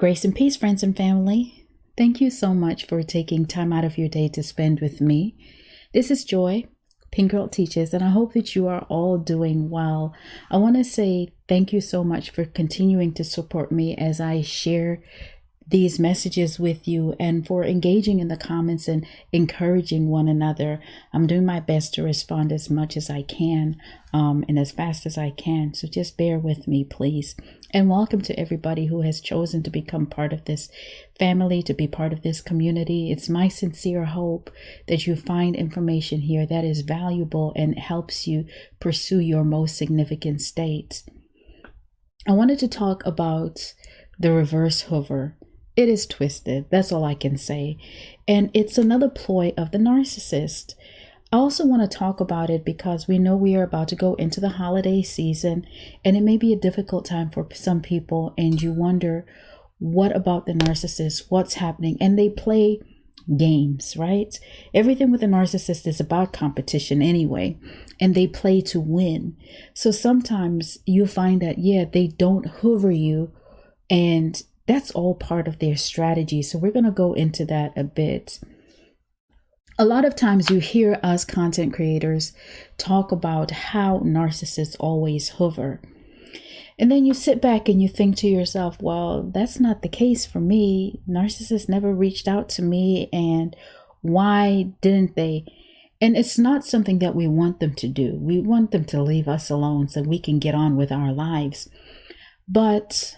Grace and peace, friends and family. Thank you so much for taking time out of your day to spend with me. This is Joy, Pink Girl Teaches, and I hope that you are all doing well. I want to say thank you so much for continuing to support me as I share these messages with you and for engaging in the comments and encouraging one another. I'm doing my best to respond as much as I can and as fast as I can. So just bear with me, please. And welcome to everybody who has chosen to become part of this family, to be part of this community. It's my sincere hope that you find information here that is valuable and helps you pursue your most significant states. I wanted to talk about the reverse hoover. It is twisted. That's all I can say. And it's another ploy of the narcissist. I also want to talk about it because we know we are about to go into the holiday season, and it may be a difficult time for some people, and you wonder, what about the narcissist? What's happening? And they play games, right? Everything with a narcissist is about competition anyway, and they play to win. So sometimes you find that, they don't hoover you, and that's all part of their strategy. So we're going to go into that a bit. A lot of times you hear us content creators talk about how narcissists always hover. And then you sit back and you think to yourself, well, that's not the case for me. Narcissists never reached out to me, and why didn't they? And it's not something that we want them to do. We want them to leave us alone so we can get on with our lives. But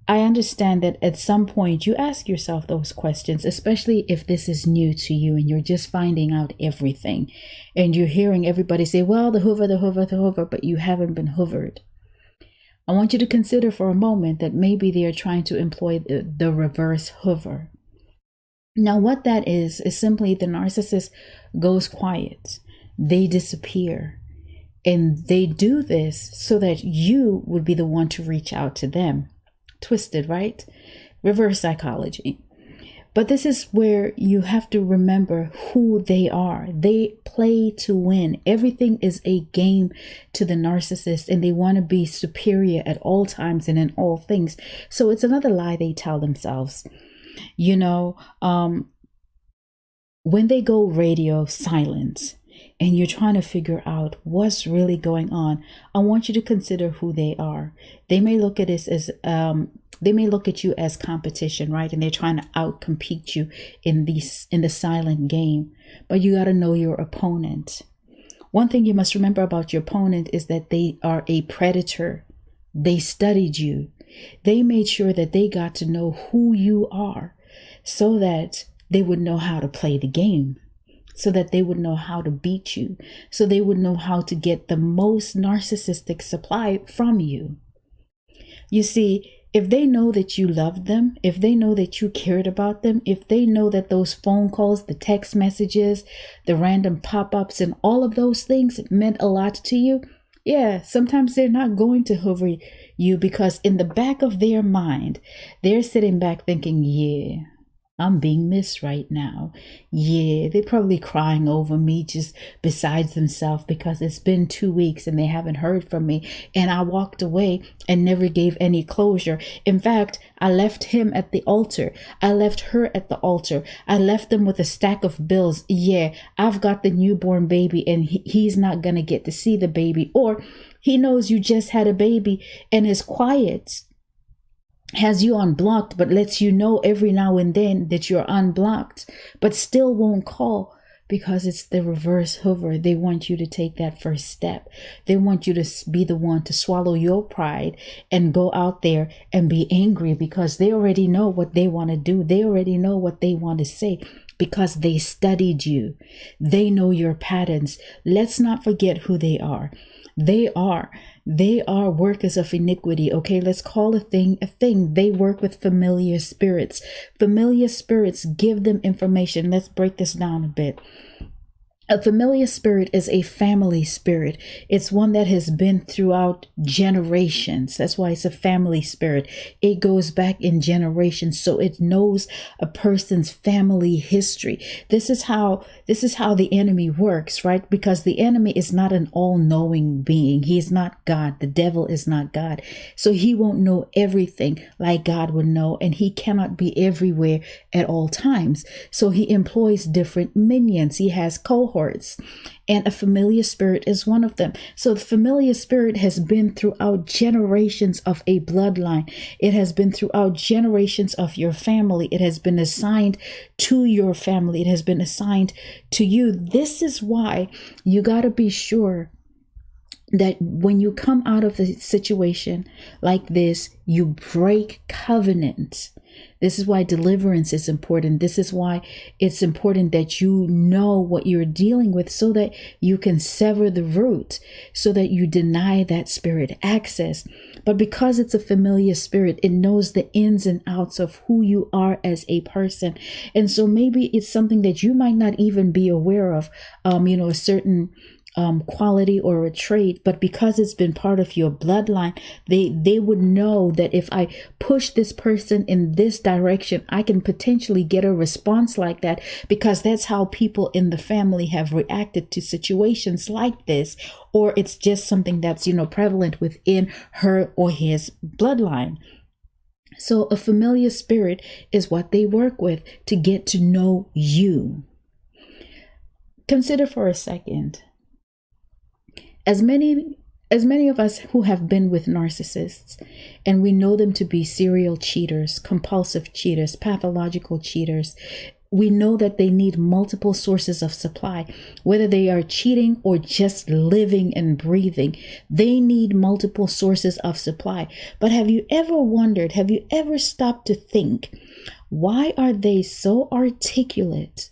I understand that at some point you ask yourself those questions, especially if this is new to you and you're just finding out everything and you're hearing everybody say, well, the hoover, but you haven't been hoovered. I want you to consider for a moment that maybe they are trying to employ the reverse hoover. Now, what that is simply the narcissist goes quiet. They disappear. And they do this so that you would be the one to reach out to them. Twisted, right? Reverse psychology. But this is where you have to remember who they are. They play to win. Everything is a game to the narcissist, and they want to be superior at all times and in all things. So it's another lie they tell themselves. When they go radio silence and you're trying to figure out what's really going on, I want you to consider who they are. They may look at this as they may look at you as competition, right? And they're trying to outcompete you in the silent game. But you got to know your opponent. One thing you must remember about your opponent is that they are a predator. They studied you. They made sure that they got to know who you are so that they would know how to play the game, so that they would know how to beat you, so they would know how to get the most narcissistic supply from you. You see, if they know that you loved them, if they know that you cared about them, if they know that those phone calls, the text messages, the random pop-ups and all of those things meant a lot to you, sometimes they're not going to hoover you because in the back of their mind, they're sitting back thinking, I'm being missed right now. They're probably crying over me just besides themselves because it's been 2 weeks and they haven't heard from me. And I walked away and never gave any closure. In fact, I left him at the altar. I left her at the altar. I left them with a stack of bills. I've got the newborn baby and he's not going to get to see the baby. Or he knows you just had a baby and is quiet. Has you unblocked, but lets you know every now and then that you're unblocked, but still won't call because it's the reverse hoover. They want you to take that first step. They want you to be the one to swallow your pride and go out there and be angry because they already know what they want to do. They already know what they want to say because they studied you. They know your patterns. Let's not forget who they are. They are workers of iniquity. Okay, let's call a thing a thing. They work with familiar spirits. Familiar spirits give them information. Let's break this down a bit. A familiar spirit is a family spirit. It's one that has been throughout generations. That's why it's a family spirit. It goes back in generations, so it knows a person's family history. This is how the enemy works, right? Because the enemy is not an all-knowing being. He is not God. The devil is not God. So he won't know everything like God would know, and he cannot be everywhere at all times. So he employs different minions. He has cohorts. And a familiar spirit is one of them. So the familiar spirit has been throughout generations of a bloodline. It has been throughout generations of your family. It has been assigned to your family. It has been assigned to you. This is why you got to be sure that when you come out of a situation like this, you break covenant. This is why deliverance is important. This is why it's important that you know what you're dealing with so that you can sever the root, so that you deny that spirit access. But because it's a familiar spirit, it knows the ins and outs of who you are as a person. And so maybe it's something that you might not even be aware of, a certain quality or a trait, but because it's been part of your bloodline, they would know that if I push this person in this direction, I can potentially get a response like that, because that's how people in the family have reacted to situations like this, or it's just something that's prevalent within her or his bloodline. So a familiar spirit is what they work with to get to know you. Consider for a second, as many of us who have been with narcissists, and we know them to be serial cheaters, compulsive cheaters, pathological cheaters, we know that they need multiple sources of supply, whether they are cheating or just living and breathing. They need multiple sources of supply. But have you ever stopped to think, why are they so articulate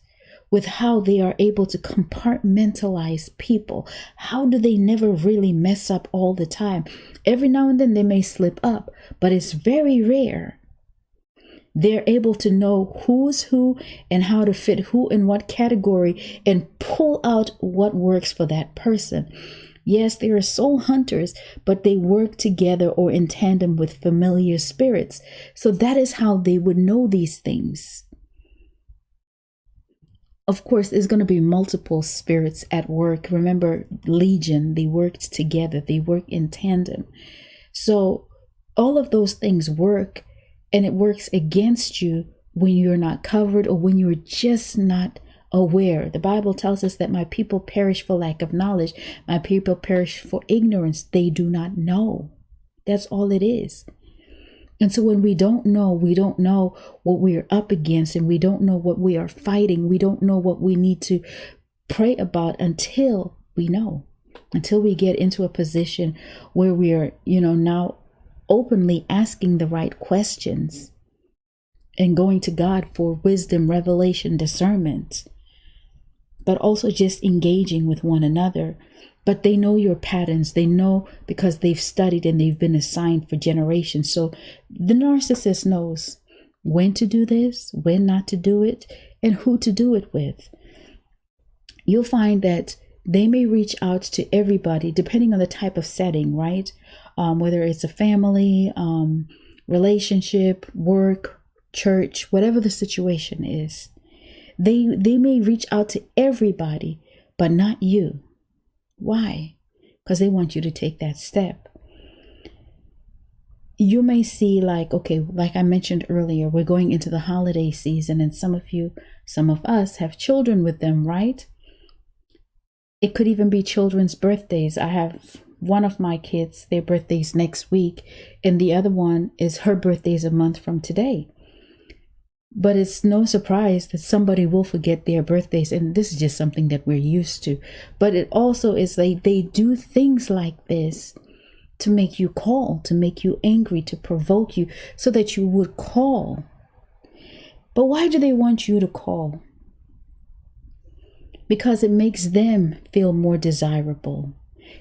with how they are able to compartmentalize people? How do they never really mess up all the time? Every now and then they may slip up, but it's very rare. They're able to know who's who and how to fit who in what category and pull out what works for that person. Yes, they are soul hunters, but they work together or in tandem with familiar spirits. So that is how they would know these things. Of course, there's going to be multiple spirits at work. Remember, Legion, they worked together. They work in tandem. So all of those things work, and it works against you when you're not covered or when you're just not aware. The Bible tells us that my people perish for lack of knowledge. My people perish for ignorance. They do not know. That's all it is. And so when we don't know what we are up against, and we don't know what we are fighting, we don't know what we need to pray about until we know, until we get into a position where we are, now openly asking the right questions and going to God for wisdom, revelation, discernment, but also just engaging with one another. But they know your patterns. They know because they've studied and they've been assigned for generations. So the narcissist knows when to do this, when not to do it, and who to do it with. You'll find that they may reach out to everybody depending on the type of setting, right? Whether it's a family, relationship, work, church, whatever the situation is. They may reach out to everybody, but not you. Why? Because they want you to take that step. You may see like I mentioned earlier, we're going into the holiday season, and some of us have children with them, right? It could even be children's birthdays. I have one of my kids, their birthday's next week, and the other one is her birthday's a month from today. But it's no surprise that somebody will forget their birthdays. And this is just something that we're used to. But it also is like they do things like this to make you call, to make you angry, to provoke you so that you would call. But why do they want you to call? Because it makes them feel more desirable.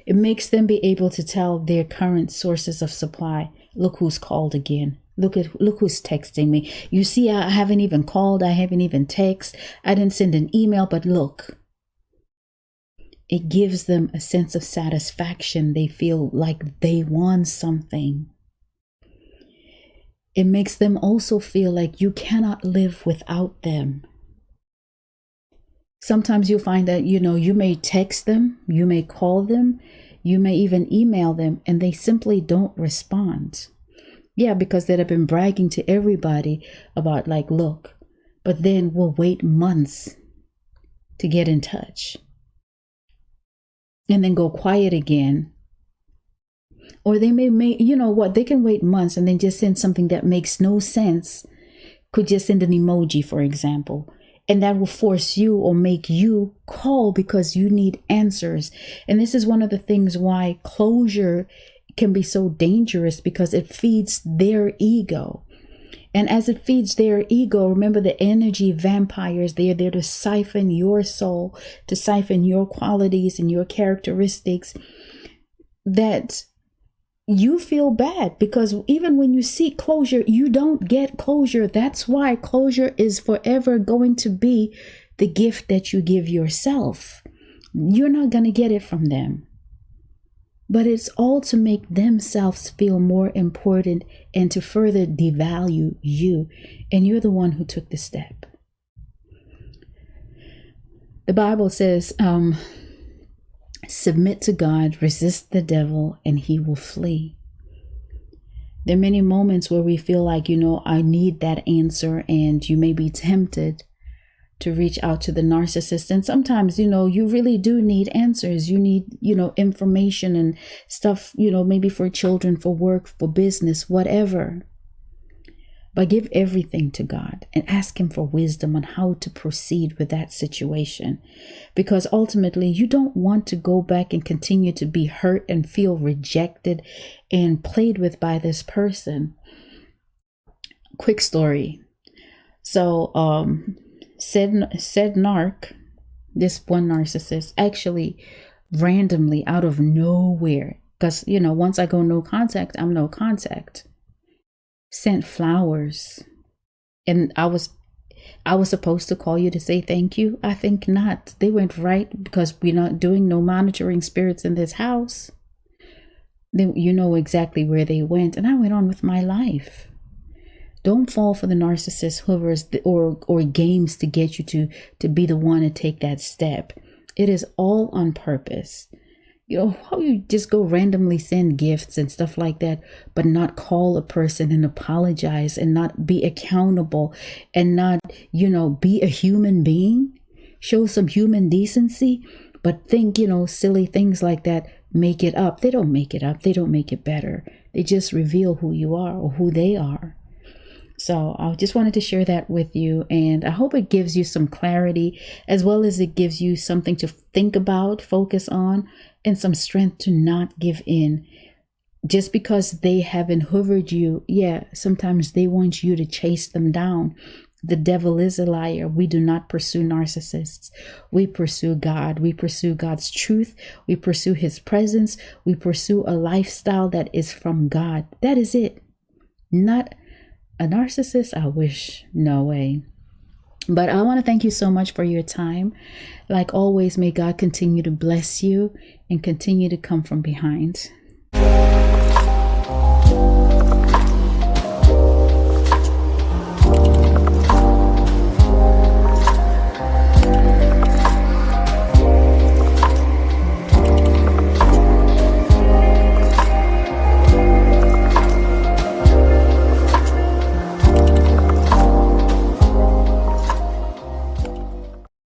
It makes them be able to tell their current sources of supply, look who's called again. Look who's texting me. You see, I haven't even called. I haven't even texted. I didn't send an email, but look. It gives them a sense of satisfaction. They feel like they won something. It makes them also feel like you cannot live without them. Sometimes you'll find that, you may text them, you may call them, you may even email them, and they simply don't respond. Yeah, because they'd have been bragging to everybody about look, but then we'll wait months to get in touch and then go quiet again. Or they may, they can wait months and then just send something that makes no sense. Could just send an emoji, for example. And that will force you or make you call because you need answers. And this is one of the things why closure can be so dangerous, because it feeds their ego. And as it feeds their ego, remember, the energy vampires, they are there to siphon your soul, to siphon your qualities and your characteristics, that you feel bad, because even when you seek closure, you don't get closure. That's why closure is forever going to be the gift that you give yourself. You're not going to get it from them. But it's all to make themselves feel more important and to further devalue you. And you're the one who took the step. The Bible says, submit to God, resist the devil, and he will flee. There are many moments where we feel like, I need that answer, and you may be tempted to reach out to the narcissist. And sometimes, you really do need answers. You need, information and stuff, maybe for children, for work, for business, whatever. But give everything to God and ask him for wisdom on how to proceed with that situation. Because ultimately, you don't want to go back and continue to be hurt and feel rejected and played with by this person. Quick story. So, said narc, this one narcissist, actually randomly out of nowhere, because, once I go no contact, I'm no contact, sent flowers. And I was supposed to call you to say thank you. I think not. They went right, because we're not doing no monitoring spirits in this house. Then you know exactly where they went, and I went on with my life. Don't fall for the narcissist hoovers or games to get you to be the one to take that step. It is all on purpose. How you just go randomly send gifts and stuff like that, but not call a person and apologize and not be accountable and not, be a human being, show some human decency, but think, silly things like that, make it up. They don't make it up. They don't make it better. They just reveal who you are or who they are. So I just wanted to share that with you, and I hope it gives you some clarity, as well as it gives you something to think about, focus on, and some strength to not give in. Just because they haven't hoovered you, sometimes they want you to chase them down. The devil is a liar. We do not pursue narcissists. We pursue God. We pursue God's truth. We pursue his presence. We pursue a lifestyle that is from God. That is it. Not a narcissist, I wish, no way. But I want to thank you so much for your time. Like always, may God continue to bless you and continue to come from behind.